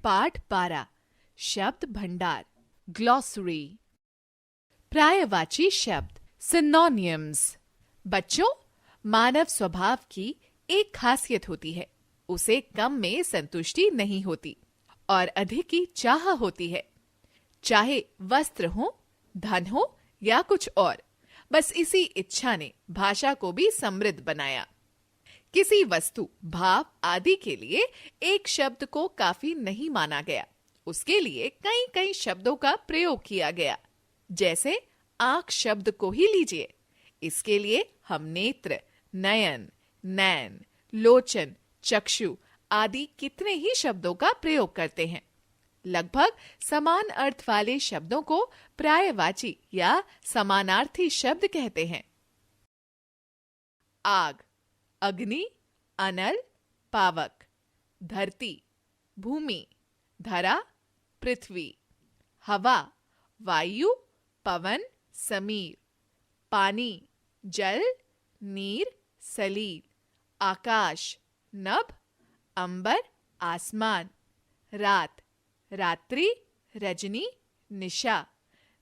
पाठ 12 शब्द भंडार ग्लॉसरी। पर्यायवाची शब्द सिनोनिम्स। बच्चों, मानव स्वभाव की एक खासियत होती है, उसे कम में संतुष्टि नहीं होती और अधिक की चाह होती है। चाहे वस्त्र हो, धन हो या कुछ और, बस इसी इच्छा ने भाषा को भी समृद्ध बनाया। किसी वस्तु, भाव आदि के लिए एक शब्द को काफी नहीं माना गया, उसके लिए कई कई शब्दों का प्रयोग किया गया। जैसे आंख शब्द को ही लीजिए, इसके लिए हम नेत्र, नयन, नैन, लोचन, चक्षु आदि कितने ही शब्दों का प्रयोग करते हैं। लगभग समान अर्थ वाले शब्दों को पर्यायवाची या समानार्थी शब्द कहते हैं। आग, अग्नि, अनल, पावक। धरती, भूमि, धरा, पृथ्वी। हवा, वायु, पवन, समीर। पानी, जल, नीर, सलील। आकाश, नभ, अंबर, आसमान। रात, रात्रि, रजनी, निशा।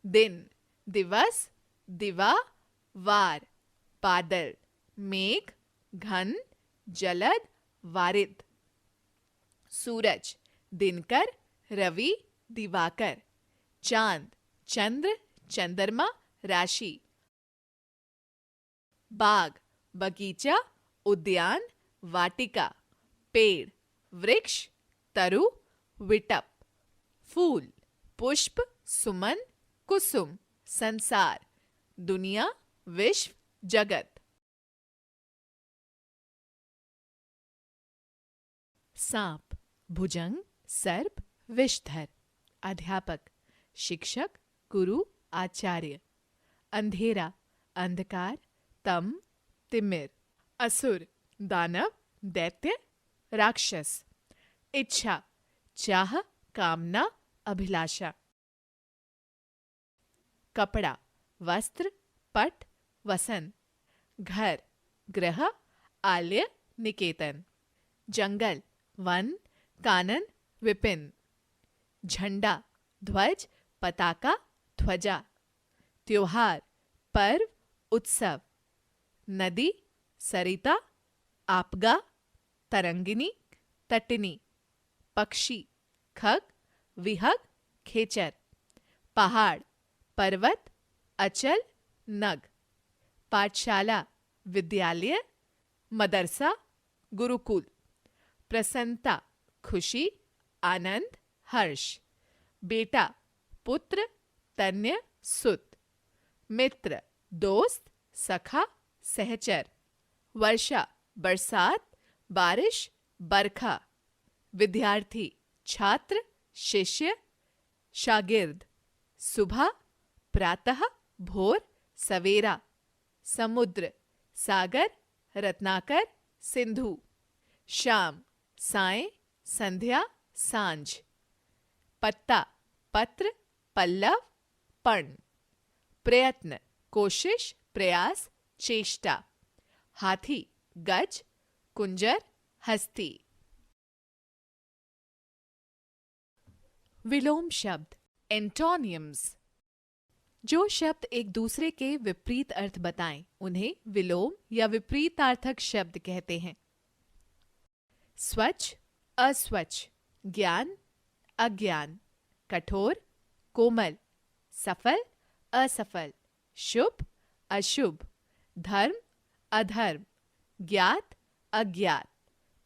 दिन, दिवस, दिवा, वार। बादल, मेघ, घन, जलद, वारिद। सूरज, दिनकर, रवि, दिवाकर। चांद, चंद्र, चंद्रमा, राशि। बाग, बगीचा, उद्यान, वाटिका। पेड़, वृक्ष, तरु, विटप। फूल, पुष्प, सुमन, कुसुम, संसार। दुनिया, विश्व, जगत। सांप, भुजंग, सर्प, विषधर। अध्यापक, शिक्षक, गुरु, आचार्य। अंधेरा, अंधकार, तम, तिमिर। असुर, दानव, दैत्य, राक्षस। इच्छा, चाह, कामना, अभिलाषा। कपड़ा, वस्त्र, पट, वसन। घर, गृह, आलय, निकेतन। जंगल, वन, कानन, विपिन। झंडा, ध्वज, पताका, ध्वजा। त्योहार, पर्व, उत्सव। नदी, सरिता, आपगा, तरंगिनी, तटिनी। पक्षी, खग, विहग, खेचर। पहाड़, पर्वत, अचल, नग। पाठशाला, विद्यालय, मदरसा, गुरुकुल। प्रसन्नता, खुशी, आनंद, हर्ष। बेटा, पुत्र, तन्य, सुत। मित्र, दोस्त, सखा, सहचर। वर्षा, बरसात, बारिश, बरखा। विद्यार्थी, छात्र, शिष्य, शागिर्द। सुबह, प्रातः, भोर, सवेरा। समुद्र, सागर, रत्नाकर, सिंधु। शाम, साय, संध्या, सांझ। पत्ता, पत्र, पल्लव, पर्ण। प्रयत्न, कोशिश, प्रयास, चेष्टा। हाथी, गज, कुंजर, हस्ती। विलोम शब्द एंटोनियम्स। जो शब्द एक दूसरे के विपरीत अर्थ बताएं, उन्हें विलोम या विपरीतार्थक शब्द कहते हैं। स्वच्छ, अस्वच्छ। ज्ञान, अज्ञान। कठोर, कोमल। सफल, असफल। शुभ, अशुभ। धर्म, अधर्म। ज्ञात, अज्ञात।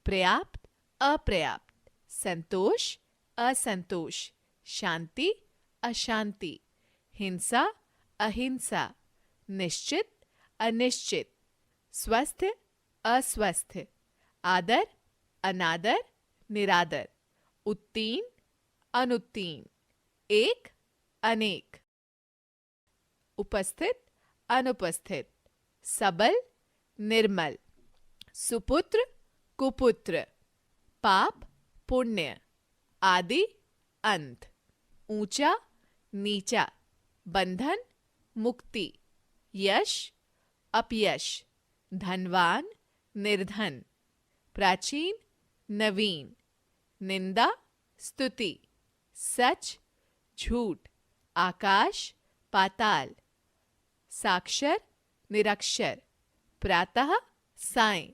पर्याप्त, अपर्याप्त। संतोष, असंतोष। शांति, अशांति। हिंसा, अहिंसा। निश्चित, अनिश्चित। स्वस्थ, अस्वस्थ। आदर, अनादर, निरादर। उत्तीर्ण, अनुत्तीर्ण। एक, अनेक। उपस्थित, अनुपस्थित। सबल, निर्मल। सुपुत्र, कुपुत्र। पाप, पुण्य। आदि, अंत। ऊंचा, नीचा। बंधन, मुक्ति। यश, अपयश। धनवान, निर्धन। प्राचीन, नवीन। निंदा, स्तुति, सच, झूठ, आकाश, पाताल, साक्षर, निरक्षर, प्रातः, सायं,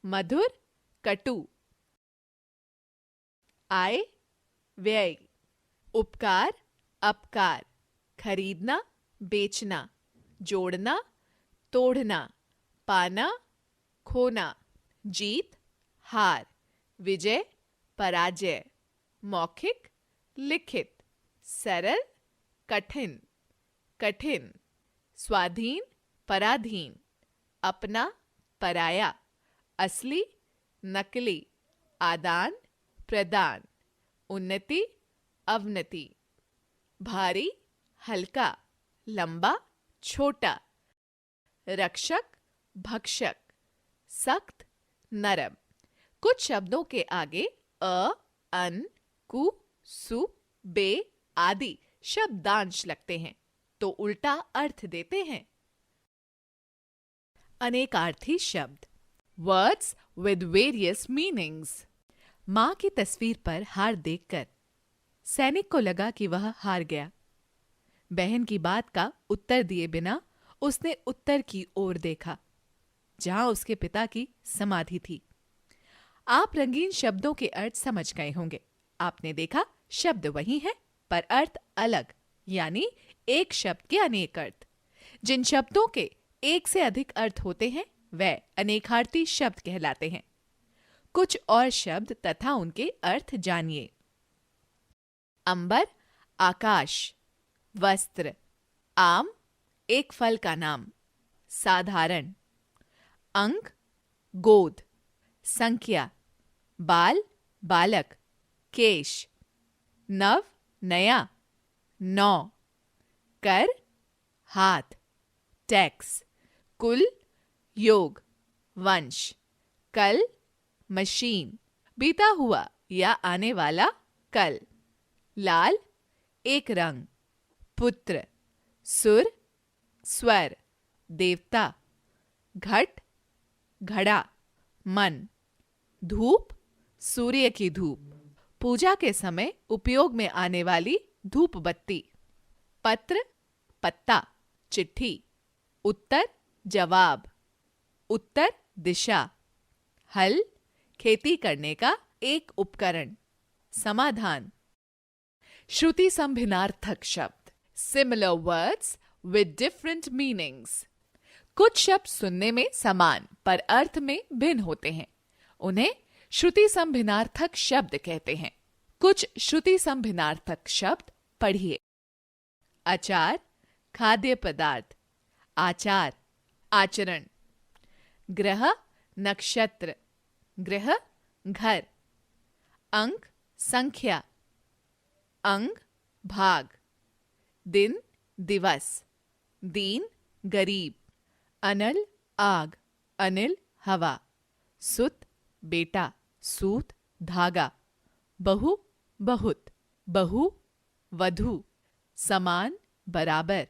मधुर, कटु, आय, व्यय, उपकार, अपकार, खरीदना, बेचना, जोड़ना, तोड़ना, पाना, खोना, जीत, हार, विजय, पराजय, मौखिक, लिखित, सरल, कठिन, कठिन, स्वाधीन, पराधीन, अपना, पराया, असली, नकली, आदान, प्रदान, उन्नति, अवनति, भारी, हल्का, लंबा, छोटा, रक्षक, भक्षक, सख्त, नरम। कुछ शब्दों के आगे अ, अन, कु, सु, बे आदि शब्दांश लगते हैं तो उल्टा अर्थ देते हैं। अनेकार्थी शब्द, वर्ड्स विद वेरियस मीनिंग्स। मां की तस्वीर पर हार देखकर सैनिक को लगा कि वह हार गया। बहन की बात का उत्तर दिए बिना उसने उत्तर की ओर देखा, जहां उसके पिता की समाधि थी। आप रंगीन शब्दों के अर्थ समझ गए होंगे। आपने देखा शब्द वही है पर अर्थ अलग, यानी एक शब्द के अनेक अर्थ। जिन शब्दों के एक से अधिक अर्थ होते हैं वे अनेकार्थी शब्द कहलाते हैं। कुछ और शब्द तथा उनके अर्थ जानिए। अंबर, आकाश, वस्त्र, आम, एक फल का नाम, साधारण, अंक, गोद, संख्या, बाल, बालक, केश, नव, नया, नौ, कर, हाथ, टैक्स, कुल, योग, वंश, कल, मशीन, बीता हुआ या आने वाला कल, लाल, एक रंग, पुत्र, सुर, स्वर, देवता, घट, घड़ा, मन, धूप, सूर्य की धूप, पूजा के समय उपयोग में आने वाली धूप बत्ती, पत्र, पत्ता, चिट्ठी, उत्तर, जवाब, उत्तर दिशा, हल, खेती करने का एक उपकरण, समाधान। श्रुति संभिन्नार्थक शब्द, similar words with different meanings. कुछ शब्द सुनने में समान पर अर्थ में भिन्न होते हैं, उन्हें श्रुति संभिन्नार्थक शब्द कहते हैं। कुछ श्रुति संभिन्नार्थक शब्द पढ़िए। अचार, खाद्य पदार्थ, आचार, आचरण, ग्रह, नक्षत्र, गृह, घर, अंक, संख्या, अंग, भाग, दिन, दिवस, दीन, गरीब, अनल, आग, अनिल, हवा, सुत, बेटा, सूत, धागा, बहु, बहुत, बहु, वधु, समान, बराबर,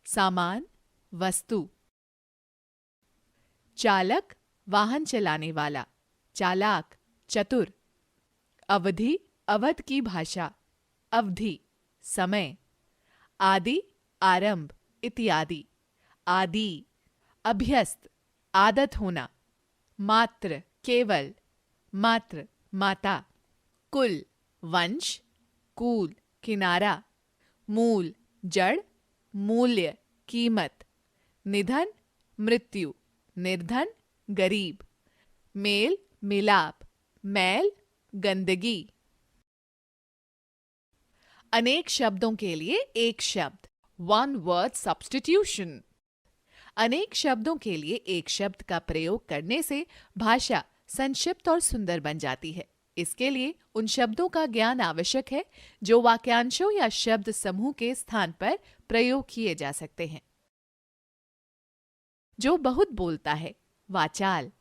सामान, वस्तु, चालक, वाहन चलाने वाला, चालाक, चतुर, अवधि, अवध की भाषा, अवधि, समय, आदि, आरंभ, इत्यादि, आदि, अभ्यस्त, आदत होना, मात्र, केवल, मात्र, माता, कुल, वंश, कूल, किनारा, मूल, जड़, मूल्य, कीमत, निधन, मृत्यु, निर्धन, गरीब, मेल, मिलाप, मैल, गंदगी। अनेक शब्दों के लिए एक शब्द, वन वर्ड सब्स्टिट्यूशन। अनेक शब्दों के लिए एक शब्द का प्रयोग करने से भाषा संक्षिप्त और सुंदर बन जाती है। इसके लिए उन शब्दों का ज्ञान आवश्यक है जो वाक्यांशों या शब्द समूह के स्थान पर प्रयोग किए जा सकते हैं। जो बहुत बोलता है, वाचाल।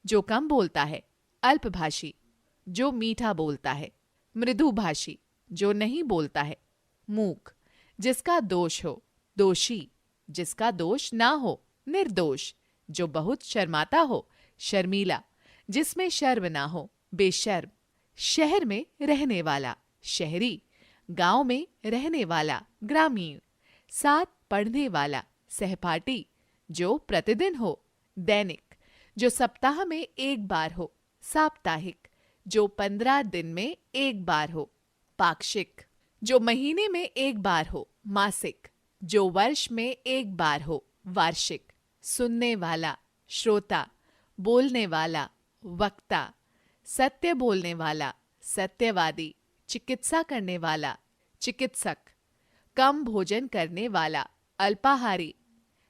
जो कम बोलता है, अल्पभाषी। जो मीठा बोलता है, मृदुभाषी। जो नहीं बोलता है, मूक। जिसका दोष हो, दोषी। जिसका दोष ना हो, निर्दोष। जो बहुत शर्माता हो, शर्मीला। जिसमें शर्म ना हो, बेशर्म। शहर में रहने वाला शहरी, गांव में रहने वाला ग्रामीण, साथ पढ़ने वाला सहपाठी, जो प्रतिदिन हो दैनिक, जो सप्ताह में एक बार हो साप्ताहिक, जो 15 दिन में एक बार हो पाक्षिक, जो महीने में एक बार हो मासिक, जो वर्ष में एक बार हो वार्षिक, सुनने वाला श्रोता, बोलने वाला वक्ता, सत्य बोलने वाला सत्यवादी, चिकित्सा करने वाला चिकित्सक, कम भोजन करने वाला अल्पाहारी,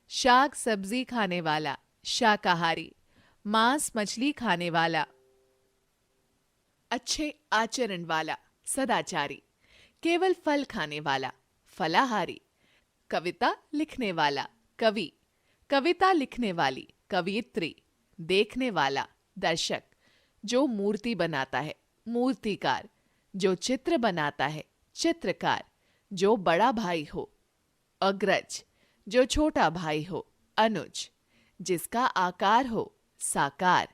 शाक सब्जी खाने वाला शाकाहारी, मांस मछली खाने वाला अच्छे आचरण वाला सदाचारी, केवल फल खाने वाला फलाहारी, कविता लिखने वाला कवि, कविता लिखने वाली कवियत्री, देखने वाला दर्शक, जो मूर्ति बनाता है मूर्तिकार, जो चित्र बनाता है चित्रकार, जो बड़ा भाई हो अग्रज, जो छोटा भाई हो अनुज, जिसका आकार हो साकार,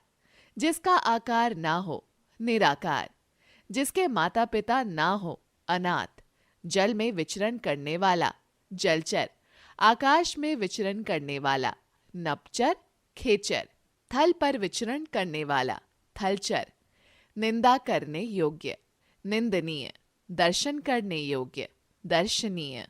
जिसका आकार ना हो निराकार, जिसके माता पिता ना हो अनाथ, जल में विचरण करने वाला जलचर, आकाश में विचरण करने वाला नभचर खेचर, थल पर विचरण करने वाला थलचर, निंदा करने योग्य निंदनीय, दर्शन करने योग्य दर्शनीय।